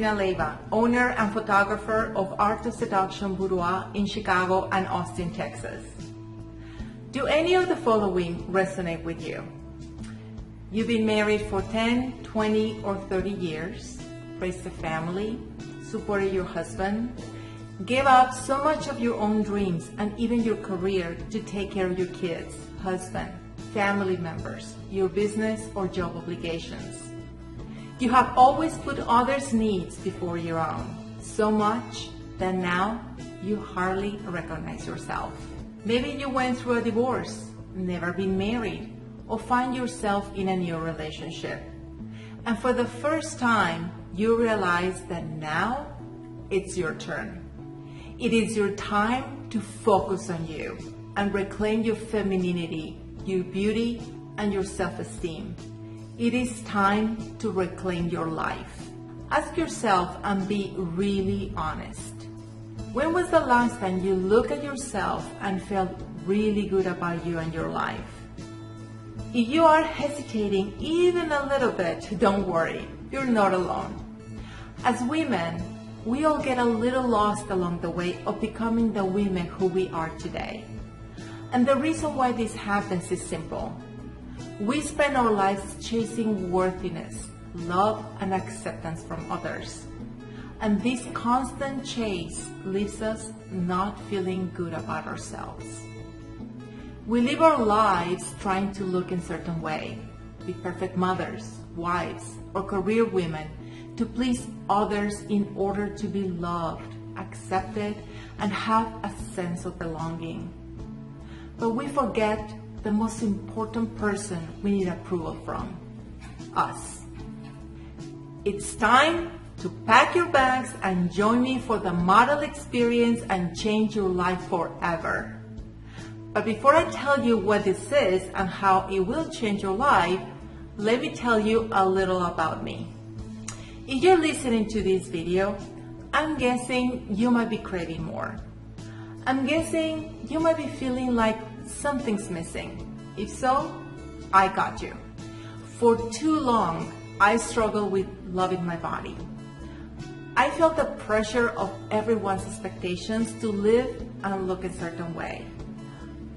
Cristina Leiva, owner and photographer of Art of Seduction Boudoir in Chicago and Austin, Texas. Do any of the following resonate with you? You've been married for 10, 20, or 30 years, raised a family, supported your husband, gave up so much of your own dreams and even your career to take care of your kids, husband, family members, your business or job obligations. You have always put others' needs before your own, so much that now you hardly recognize yourself. Maybe you went through a divorce, never been married, or find yourself in a new relationship. And for the first time, you realize that now it's your turn. It is your time to focus on you and reclaim your femininity, your beauty, and your self-esteem. It is time to reclaim your life. Ask yourself and be really honest. When was the last time you looked at yourself and felt really good about you and your life? If you are hesitating even a little bit, don't worry, you're not alone. As women, we all get a little lost along the way of becoming the women who we are today. And the reason why this happens is simple. We spend our lives chasing worthiness, love, and acceptance from others. And this constant chase leaves us not feeling good about ourselves. We live our lives trying to look in a certain way, be perfect mothers, wives, or career women to please others in order to be loved, accepted, and have a sense of belonging. But we forget the most important person we need approval from, us. It's time to pack your bags and join me for the model experience and change your life forever. But before I tell you what this is and how it will change your life, let me tell you a little about me. If you're listening to this video, I'm guessing you might be craving more. I'm guessing you might be feeling like something's missing. If so, I got you. For too long, I struggled with loving my body. I felt the pressure of everyone's expectations to live and look a certain way.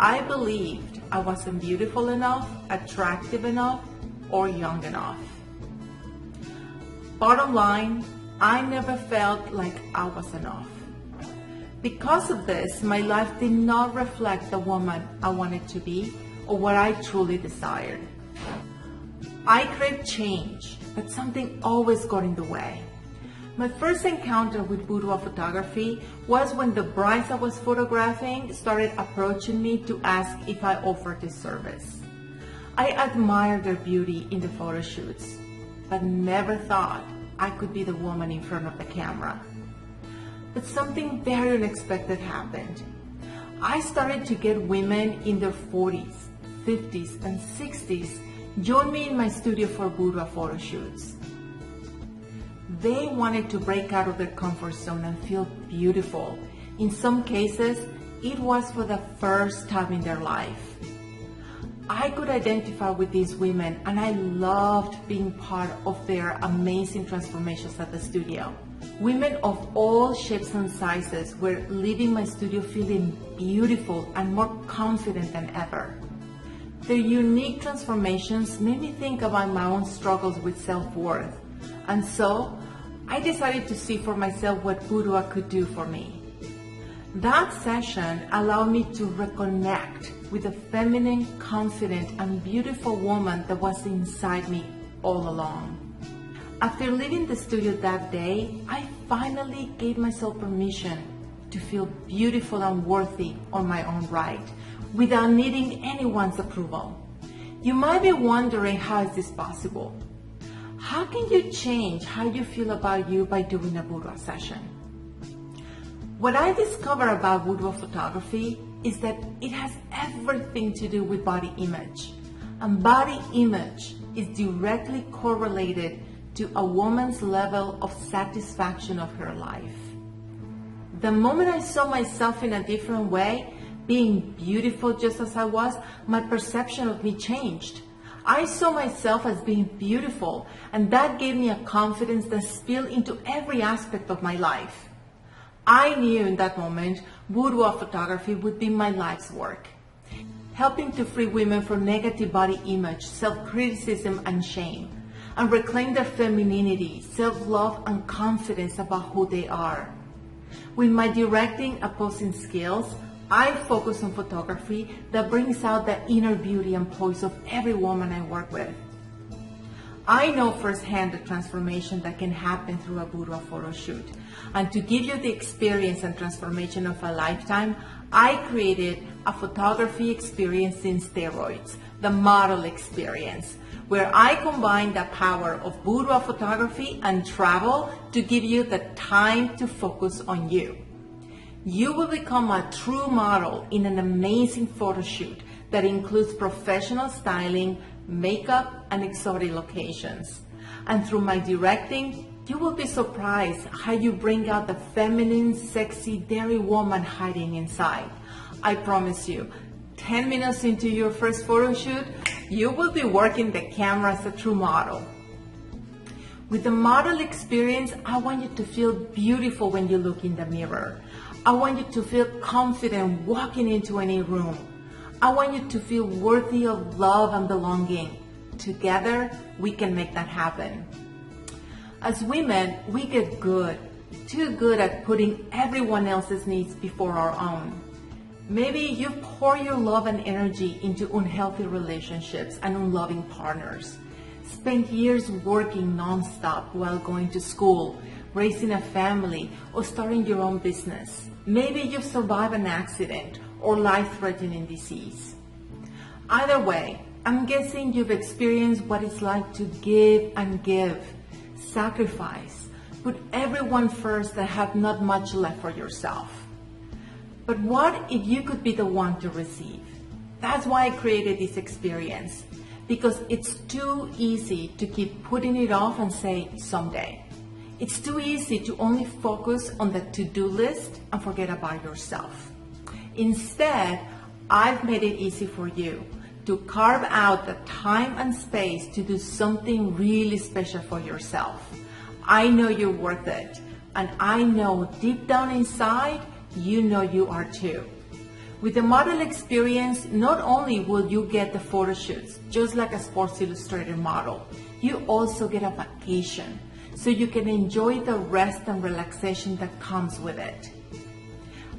I believed I wasn't beautiful enough, attractive enough, or young enough. Bottom line, I never felt like I was enough. Because of this, my life did not reflect the woman I wanted to be or what I truly desired. I craved change, but something always got in the way. My first encounter with boudoir photography was when the brides I was photographing started approaching me to ask if I offered this service. I admired their beauty in the photo shoots, but never thought I could be the woman in front of the camera. But something very unexpected happened. I started to get women in their 40s, 50s, and 60s join me in my studio for boudoir photo shoots. They wanted to break out of their comfort zone and feel beautiful. In some cases, it was for the first time in their life. I could identify with these women and I loved being part of their amazing transformations at the studio. Women of all shapes and sizes were leaving my studio feeling beautiful and more confident than ever. Their unique transformations made me think about my own struggles with self-worth, and so I decided to see for myself what boudoir could do for me. That session allowed me to reconnect with the feminine, confident, and beautiful woman that was inside me all along. After leaving the studio that day, I finally gave myself permission to feel beautiful and worthy on my own right, without needing anyone's approval. You might be wondering, how is this possible? How can you change how you feel about you by doing a boudoir session? What I discovered about boudoir photography is that it has everything to do with body image. And body image is directly correlated to a woman's level of satisfaction of her life. The moment I saw myself in a different way, being beautiful just as I was, my perception of me changed. I saw myself as being beautiful, and that gave me a confidence that spilled into every aspect of my life. I knew in that moment boudoir photography would be my life's work, helping to free women from negative body image, self-criticism, and shame, and reclaim their femininity, self-love, and confidence about who they are. With my directing and posing skills, I focus on photography that brings out the inner beauty and poise of every woman I work with. I know firsthand the transformation that can happen through a boudoir photo shoot. And to give you the experience and transformation of a lifetime, I created a photography experience in steroids, the model experience, where I combine the power of boudoir photography and travel to give you the time to focus on you. You will become a true model in an amazing photo shoot that includes professional styling, makeup, and exotic locations. And through my directing, you will be surprised how you bring out the feminine, sexy, daring woman hiding inside. I promise you, 10 minutes into your first photo shoot, you will be working the camera as a true model. With the model experience, I want you to feel beautiful when you look in the mirror. I want you to feel confident walking into any room. I want you to feel worthy of love and belonging. Together, we can make that happen. As women, we get too good at putting everyone else's needs before our own. Maybe you pour your love and energy into unhealthy relationships and unloving partners. Spent years working nonstop while going to school, raising a family, or starting your own business. Maybe you've survived an accident or life-threatening disease. Either way, I'm guessing you've experienced what it's like to give and give, sacrifice, put everyone first and have not much left for yourself. But what if you could be the one to receive? That's why I created this experience, because it's too easy to keep putting it off and say someday. It's too easy to only focus on the to-do list and forget about yourself. Instead, I've made it easy for you to carve out the time and space to do something really special for yourself. I know you're worth it, and I know deep down inside, you know you are too. With the model experience, not only will you get the photo shoots, just like a Sports Illustrated model, you also get a vacation, so you can enjoy the rest and relaxation that comes with it.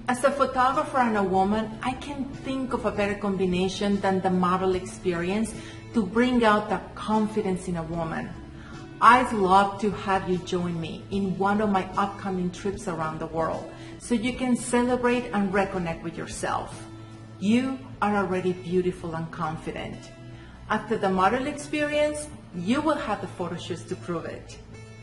As a photographer and a woman, I can't think of a better combination than the model experience to bring out the confidence in a woman. I'd love to have you join me in one of my upcoming trips around the world so you can celebrate and reconnect with yourself. You are already beautiful and confident. After the model experience, you will have the photo shoots to prove it.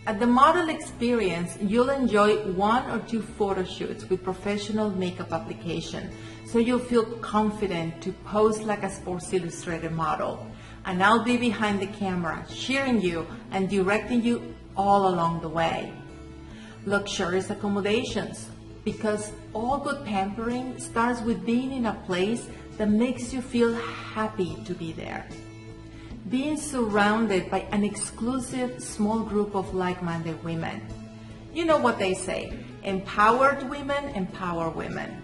At the model experience, you'll enjoy 1 or 2 photo shoots with professional makeup application, so you'll feel confident to pose like a Sports Illustrated model. And I'll be behind the camera, cheering you and directing you all along the way. Luxurious accommodations, because all good pampering starts with being in a place that makes you feel happy to be there. Being surrounded by an exclusive small group of like-minded women. You know what they say, empowered women empower women.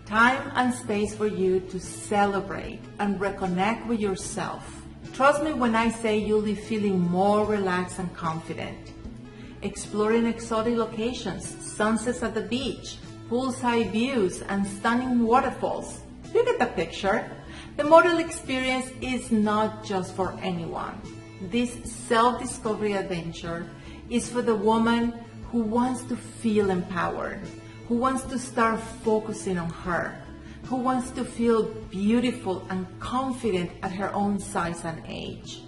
Time and space for you to celebrate and reconnect with yourself. Trust me when I say you'll be feeling more relaxed and confident. Exploring exotic locations, sunsets at the beach, poolside views, and stunning waterfalls. You get the picture. The model experience is not just for anyone. This self-discovery adventure is for the woman who wants to feel empowered, who wants to start focusing on her, who wants to feel beautiful and confident at her own size and age,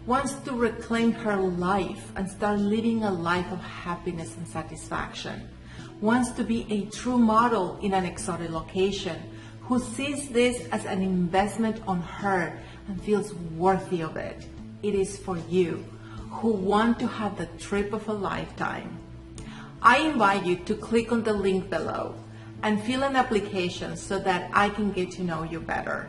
wants to reclaim her life and start living a life of happiness and satisfaction, wants to be a true model in an exotic location, who sees this as an investment on her and feels worthy of it. It is for you, who want to have the trip of a lifetime. I invite you to click on the link below and fill an application so that I can get to know you better.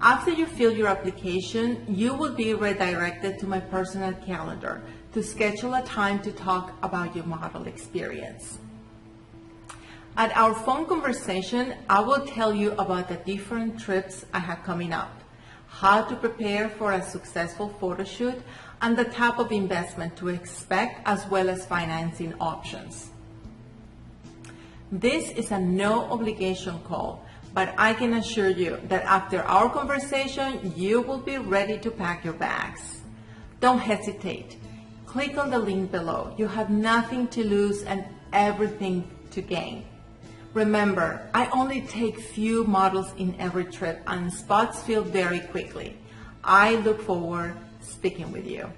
After you fill your application, you will be redirected to my personal calendar to schedule a time to talk about your model experience. At our phone conversation, I will tell you about the different trips I have coming up, how to prepare for a successful photo shoot, and the type of investment to expect, as well as financing options. This is a no obligation call, but I can assure you that after our conversation, you will be ready to pack your bags. Don't hesitate. Click on the link below. You have nothing to lose and everything to gain. Remember, I only take few models in every trip and spots fill very quickly. I look forward to speaking with you.